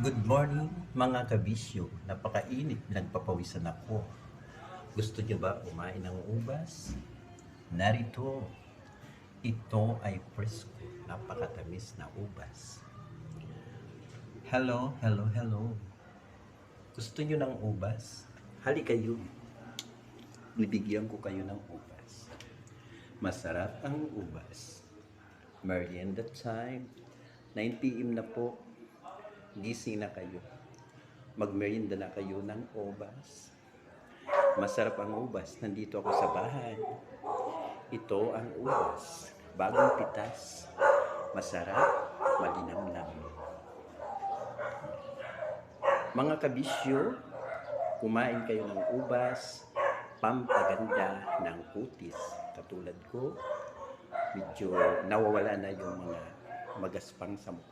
Good morning mga kabisyo. Napakainit, nagpapawisan ako. Gusto niyo ba kumain ng ubas? Narito. Ito ay presko, napakatamis na ubas. Hello, hello, hello. Gusto niyo ng ubas? Hali kayo. Bibigyan ko kayo ng ubas. Masarap ang ubas. Merienda time. 9 p.m. na po. Gising na kayo. Magmerienda na kayo ng ubas. Masarap ang ubas. Nandito ako sa bahay. Ito ang ubas. Bagong pitas. Masarap, malinamnam. Mga kabisyo, kumain kayo ng ubas, pampaganda ng kutis. Katulad ko, medyo nawawala na yung mga magaspang sa mukha.